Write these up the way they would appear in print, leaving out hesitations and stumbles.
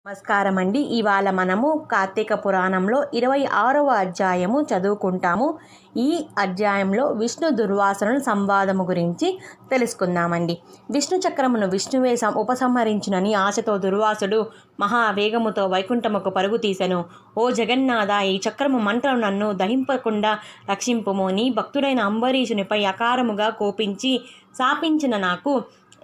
నమస్కారం అండి. ఇవాళ మనము కార్తీక పురాణంలో 26వ అధ్యాయము చదువుకుంటాము. ఈ అధ్యాయంలో విష్ణు దుర్వాసనుల సంవాదము గురించి తెలుసుకుందామండి. విష్ణు చక్రమును విష్ణువే ఉపసంహరించునని ఆశతో దుర్వాసుడు మహావేగముతో వైకుంఠముకు పరుగు తీసెను. ఓ జగన్నాథ, ఈ చక్రము మంటలు నన్ను దహింపకుండా రక్షింపుము. నీ భక్తుడైన అంబరీషునిపై అకారముగా కోపించి శాపించిన నాకు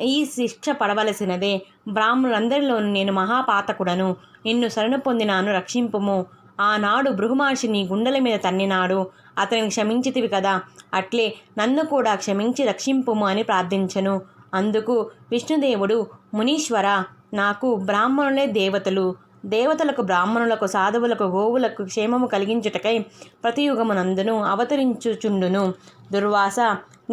ఈ శిక్ష పడవలసినదే. బ్రాహ్మణులందరిలోనూ నేను మహాపాతకుడను. నిన్ను శరణు పొందినాను, రక్షింపుము. ఆనాడు భృగుమహర్షి నీ గుండెల మీద తన్నినాడు, అతనిని క్షమించితివి కదా, అట్లే నన్ను కూడా క్షమించి రక్షింపుము అని ప్రార్థించెను. అందుకు విష్ణుదేవుడు, మునీశ్వర, నాకు బ్రాహ్మణులే దేవతలు. దేవతలకు, బ్రాహ్మణులకు, సాధువులకు, గోవులకు క్షేమము కలిగించుటకై ప్రతియుగమునందును అవతరించుచుండును. దుర్వాస,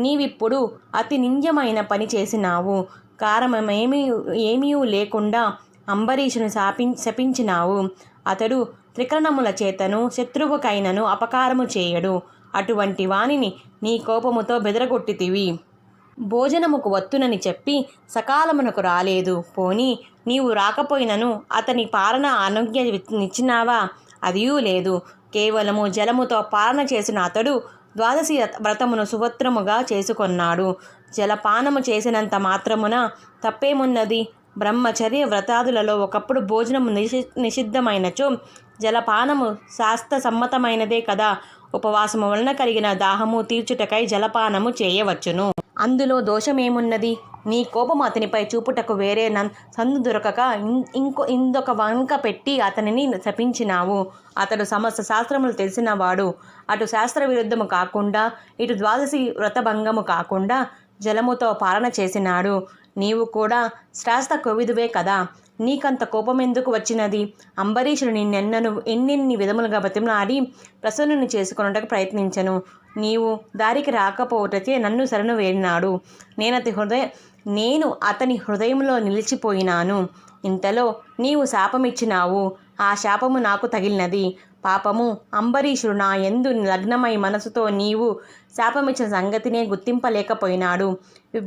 నీవిప్పుడు అతి నింద్యమైన పని చేసినావు. కారణమేమీ లేకుండా అంబరీషుని శపించినావు. అతడు త్రికరణముల చేతను శత్రువుకైనను అపకారము చేయడు. అటువంటి వానిని నీ కోపముతో బెదరగొట్టితివి. భోజనముకు వత్తునని చెప్పి సకాలమునకు రాలేదు. పోని నీవు రాకపోయినను అతని పాలన అనుజ్ఞనిచ్చినావా? అదియూ లేదు. కేవలము జలముతో పాలన చేసిన అతడు ద్వాదశి వ్రతమును సువత్రముగా చేసుకొన్నాడు. జలపానము చేసినంత మాత్రమున తప్పేమున్నది? బ్రహ్మచర్య వ్రతాదులలో ఒకప్పుడు భోజనము నిషిద్ధమైనచో జలపానము శాస్త్ర సమ్మతమైనదే కదా. ఉపవాసము వలన కలిగిన దాహము తీర్చుటకై జలపానము చేయవచ్చును. అందులో దోషమేమున్నది? నీ కోపము అతనిపై చూపుటకు వేరే సందు దొరకక ఇంకొక వంక పెట్టి అతనిని శపించినావు. అతడు సమస్త శాస్త్రములు తెలిసినవాడు. అటు శాస్త్ర విరుద్ధము కాకుండా, ఇటు ద్వాదశి వ్రతభంగము కాకుండా జలముతో పాలన చేసినాడు. నీవు కూడా శ్రాస్త కోవిదువే కదా. నీకంత కోపమెందుకు వచ్చినది? అంబరీషుడు నిన్నెన్నను ఎన్నెన్ని విధములుగా బతిమలాడి ప్రసన్నుని చేసుకొనుటకు ప్రయత్నించెను. నీవు దారికి రాకపోవటచే నన్ను శరణు వేడినాడు. నేను అతని హృదయంలో నిలిచిపోయినాను. ఇంతలో నీవు శాపమిచ్చినావు. ఆ శాపము నాకు తగిలినది. పాపము, అంబరీషుడు నా యందు లగ్నమై మనసుతో నీవు శాపమిచ్చిన సంగతినే గుర్తింపలేకపోయినాడు.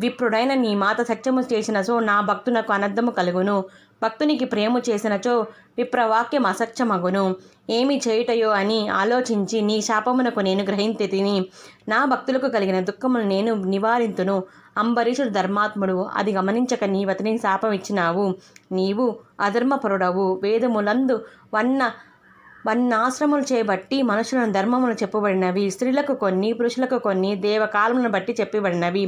విప్రుడైన నీ మాత సత్యము చేసినచో నా భక్తునకు అనర్థము కలుగును. భక్తునికి ప్రేమ చేసినచో విప్రవాక్యం అసత్యమగును. ఏమి చేయుటయో అని ఆలోచించి నీ శాపమునకు నేను గ్రహించి తిని నా భక్తులకు కలిగిన దుఃఖమును నేను నివారింతును. అంబరీషుడు ధర్మాత్ముడు. అది గమనించక నీవతని శాపమిచ్చినావు. నీవు అధర్మపరుడవు. వేదములందు వన్నాశ్రములు చేయబట్టి మనుషులను ధర్మములు చెప్పబడినవి. స్త్రీలకు కొన్ని, పురుషులకు కొన్ని, దేవకాలములను బట్టి చెప్పబడినవి.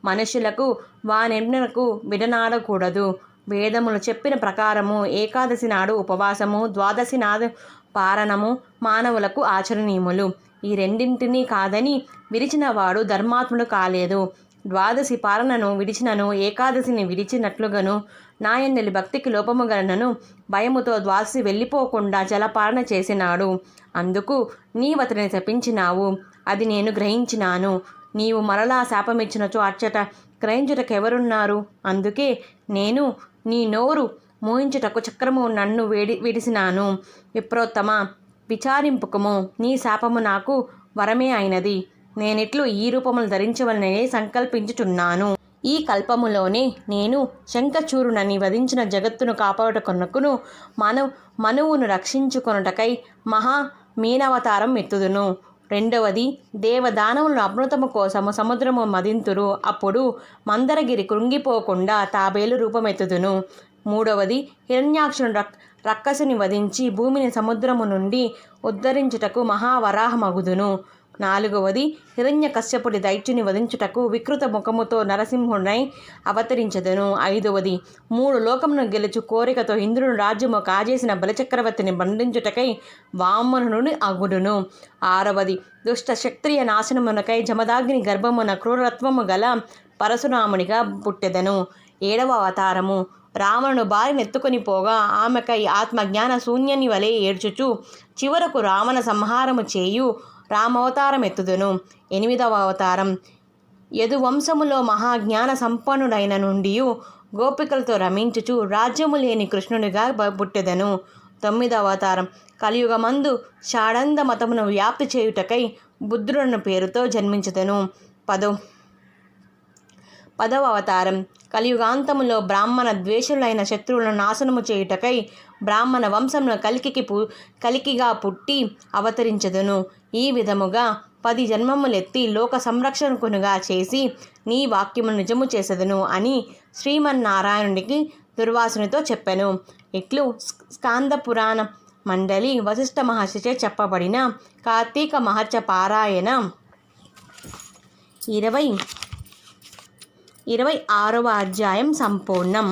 మనుషులకు వానెన్నకు విడనాడకూడదు. వేదములు చెప్పిన ప్రకారము ఏకాదశి నాడు ఉపవాసము, ద్వాదశి నాడు పారణము మానవులకు ఆచరణీయములు. ఈ రెండింటినీ కాదని విడిచినవాడు ధర్మాత్ముడు కాలేదు. ద్వాదశి పాలనను విడిచినను ఏకాదశిని విడిచినట్లుగాను నాయన్నెలి భక్తికి లోపము గలనను భయముతో ద్వాదశి వెళ్ళిపోకుండా జలపాలన చేసినాడు. అందుకు నీవతని శపించినావు. అది నేను గ్రహించినాను. నీవు మరలా శాపమిచ్చినచో అచ్చట గ్రహించుటకెవరున్నారు? అందుకే నేను నీ నోరు మోయించుటకు చక్రము నన్ను విడిసినాను. విప్రోత్తమ, విచారింపుకము. నీ శాపము నాకు వరమే అయినది. నేనిట్లు ఈ రూపములు ధరించవలననే సంకల్పించుచున్నాను. ఈ కల్పములోనే నేను శంఖచూరునని వధించిన జగత్తును కాపాడుకొనకును మనువును రక్షించుకొనుటకై మీనవతారం ఎత్తుదును. రెండవది, దేవదానవులను అమృతము కోసము సముద్రము మదింతురు. అప్పుడు మందరగిరి కృంగిపోకుండా తాబేలు రూపమెత్తుదును. మూడవది, హిరణ్యాక్షుని రక్కసుని వధించి భూమిని సముద్రము నుండి ఉద్ధరించుటకు మహావరాహమగుదును. నాలుగవది, హిరణ్యకశ్యపుడి దైత్యుని వధించుటకు వికృత ముఖముతో నరసింహుడై అవతరించదును. ఐదవది, 3 లోకమును గెలుచు కోరికతో ఇంద్రుని రాజ్యము కాజేసిన బలిచక్రవర్తిని బంధించుటకై వామనుని అగుడును. ఆరవది, దుష్ట క్షత్రియ నాశనమునకై జమదాగ్ని గర్భమున క్రూరత్వము గల పరశురామునిగా పుట్టెదను. 7వ అవతారము, రావణుడు భార్యను ఎత్తుకొని పోగా ఆమెకై ఆత్మజ్ఞాన శూన్యని వలె ఏడ్చుచు చివరకు రావణ సంహారము చేయు రామవతారం ఎత్తుదును. 8వ అవతారం, యదువంశములో మహాజ్ఞాన సంపన్నుడైన నుండియు గోపికలతో రమించుచు రాజ్యము లేని కృష్ణునిగా పుట్టెదను. 9వ అవతారం, కలియుగమందు షాడంద మతమును వ్యాప్తి చేయుటకై బుద్ధుడను పేరుతో జన్మించదను. 10వ అవతారం. కలియుగాంతములో బ్రాహ్మణ ద్వేషులైన శత్రువులను నాశనము చేయుటకై బ్రాహ్మణ వంశంలో కలికిగా పుట్టి అవతరించదును. ఈ విధముగా 10 జన్మములెత్తి లోక సంరక్షకునిగా చేసి నీ వాక్యమును నిజము చేసెదను అని శ్రీమన్నారాయణుడికి దుర్వాసునితో చెప్పెను. ఇట్లు స్కాంద పురాణ మండలి వశిష్ఠ మహర్షిచే చెప్పబడిన కార్తీక మహత్య పారాయణ 26వ అధ్యాయం సంపూర్ణం.